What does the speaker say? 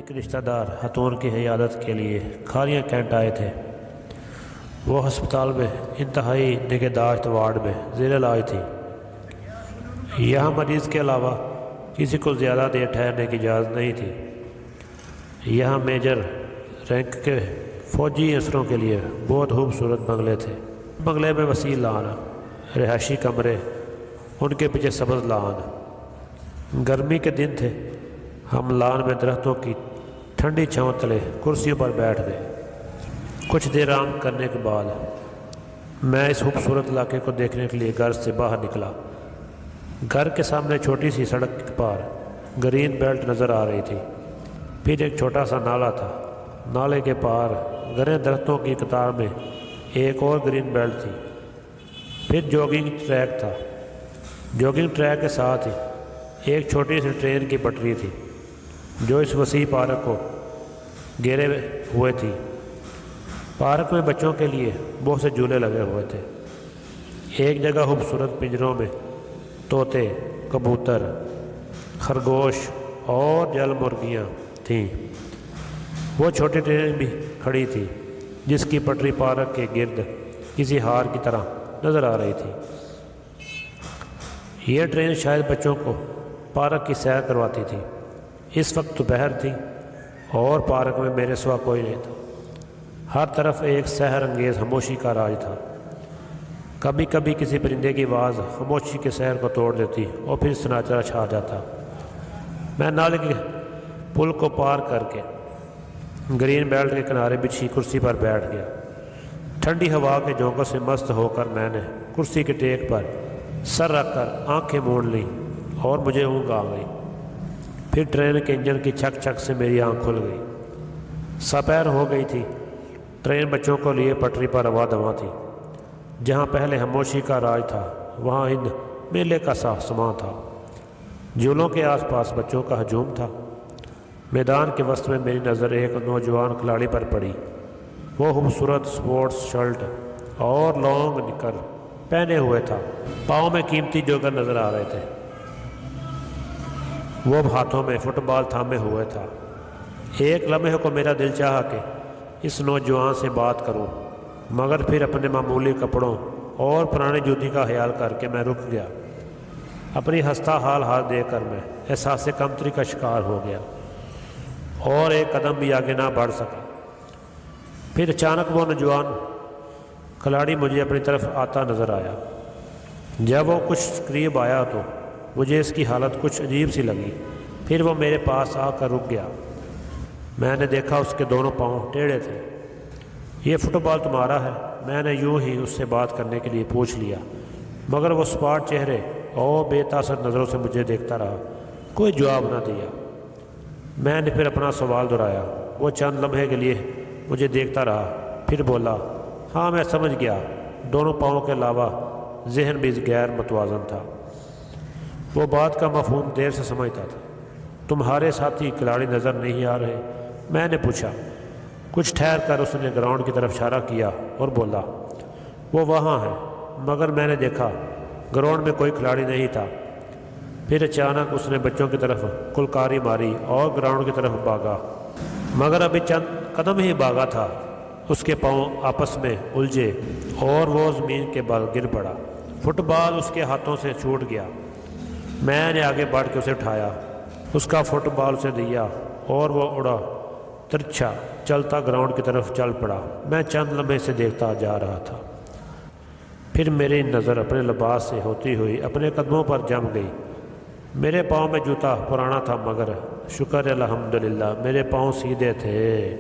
ایک رشتہ دار ہتھون کی عیادت کے لیے کھاریاں کینٹ آئے تھے۔ وہ ہسپتال میں انتہائی نگہداشت وارڈ میں زیر علاج تھی۔ یہاں مریض کے علاوہ کسی کو زیادہ دیر ٹھہرنے کی اجازت نہیں تھی۔ یہاں میجر رینک کے فوجی افسروں کے لیے بہت خوبصورت بنگلے تھے۔ بنگلے میں وسیع لان، رہائشی کمرے، ان کے پیچھے سبز لان۔ گرمی کے دن تھے۔ ہم لان میں درختوں کی ٹھنڈی چھاؤں تلے کرسیوں پر بیٹھ گئے۔ کچھ دیر آرام کرنے کے بعد میں اس خوبصورت علاقے کو دیکھنے کے لیے گھر سے باہر نکلا۔ گھر کے سامنے چھوٹی سی سڑک کے پار گرین بیلٹ نظر آ رہی تھی۔ پھر ایک چھوٹا سا نالا تھا۔ نالے کے پار گھنے درختوں کی قطار میں ایک اور گرین بیلٹ تھی۔ پھر جاگنگ ٹریک تھا۔ جاگنگ ٹریک کے ساتھ ہی ایک چھوٹی سی ٹرین کی پٹری تھی جو اس وسیع پارک کو گھیرے ہوئے تھی۔ پارک میں بچوں کے لیے بہت سے جھولے لگے ہوئے تھے۔ ایک جگہ خوبصورت پنجروں میں طوطے، کبوتر، خرگوش اور جل مرغیاں تھیں۔ وہ چھوٹی ٹرین بھی کھڑی تھی جس کی پٹری پارک کے گرد کسی ہار کی طرح نظر آ رہی تھی۔ یہ ٹرین شاید بچوں کو پارک کی سیر کرواتی تھی۔ اس وقت دوپہر تھی اور پارک میں میرے سوا کوئی نہیں تھا۔ ہر طرف ایک سحر انگیز خاموشی کا راج تھا۔ کبھی کبھی کسی پرندے کی آواز خاموشی کے سحر کو توڑ دیتی اور پھر سناٹا چھا جاتا۔ میں نالے کے پل کو پار کر کے گرین بیلٹ کے کنارے بچھی کرسی پر بیٹھ گیا۔ ٹھنڈی ہوا کے جھونکوں سے مست ہو کر میں نے کرسی کے ٹیک پر سر رکھ کر آنکھیں موڑ لیں اور مجھے اونگ آ گئی۔ پھر ٹرین کے انجن کی چھک چھک سے میری آنکھ کھل گئی۔ سپہر ہو گئی تھی۔ ٹرین بچوں کو لیے پٹری پر رواں دواں تھی۔ جہاں پہلے خاموشی کا راج تھا وہاں ان میلے کا سماں تھا۔ جھولوں کے آس پاس بچوں کا ہجوم تھا۔ میدان کے وسط میں میری نظر ایک نوجوان کھلاڑی پر پڑی۔ وہ خوبصورت سپورٹس شرٹ اور لانگ نکر پہنے ہوئے تھا۔ پاؤں میں قیمتی جوگر نظر آ رہے تھے۔ وہ ہاتھوں میں فٹ بال تھامے ہوئے تھا۔ ایک لمحے کو میرا دل چاہا کہ اس نوجوان سے بات کروں، مگر پھر اپنے معمولی کپڑوں اور پرانے جوتی کا خیال کر کے میں رک گیا۔ اپنی ہستہ حال دیکھ کر میں احساس کمتری کا شکار ہو گیا اور ایک قدم بھی آگے نہ بڑھ سکا۔ پھر اچانک وہ نوجوان کھلاڑی مجھے اپنی طرف آتا نظر آیا۔ جب وہ کچھ قریب آیا تو مجھے اس کی حالت کچھ عجیب سی لگی۔ پھر وہ میرے پاس آ کر رک گیا۔ میں نے دیکھا اس کے دونوں پاؤں ٹیڑھے تھے۔ یہ فٹ بال تمہارا ہے؟ میں نے یوں ہی اس سے بات کرنے کے لیے پوچھ لیا، مگر وہ سپاٹ چہرے اور بے تاثر نظروں سے مجھے دیکھتا رہا، کوئی جواب نہ دیا۔ میں نے پھر اپنا سوال دہرایا۔ وہ چند لمحے کے لیے مجھے دیکھتا رہا، پھر بولا، ہاں میں سمجھ گیا۔ دونوں پاؤں کے علاوہ ذہن بھی غیر متوازن تھا۔ وہ بات کا مفہوم دیر سے سمجھتا تھا۔ تمہارے ساتھی کھلاڑی نظر نہیں آ رہے؟ میں نے پوچھا۔ کچھ ٹھہر کر اس نے گراؤنڈ کی طرف اشارہ کیا اور بولا، وہ وہاں ہے، مگر میں نے دیکھا گراؤنڈ میں کوئی کھلاڑی نہیں تھا۔ پھر اچانک اس نے بچوں کی طرف کلکاری ماری اور گراؤنڈ کی طرف بھاگا، مگر ابھی چند قدم ہی بھاگا تھا اس کے پاؤں آپس میں الجھے اور وہ زمین کے بل گر پڑا۔ فٹ بال اس کے ہاتھوں سے چھوٹ گیا۔ میں نے آگے بڑھ کے اسے اٹھایا، اس کا فٹ بال اسے دیا اور وہ اڑا ترچھا چلتا گراؤنڈ کی طرف چل پڑا۔ میں چند لمحے سے دیکھتا جا رہا تھا۔ پھر میری نظر اپنے لباس سے ہوتی ہوئی اپنے قدموں پر جم گئی۔ میرے پاؤں میں جوتا پرانا تھا، مگر شکر الحمدللہ میرے پاؤں سیدھے تھے۔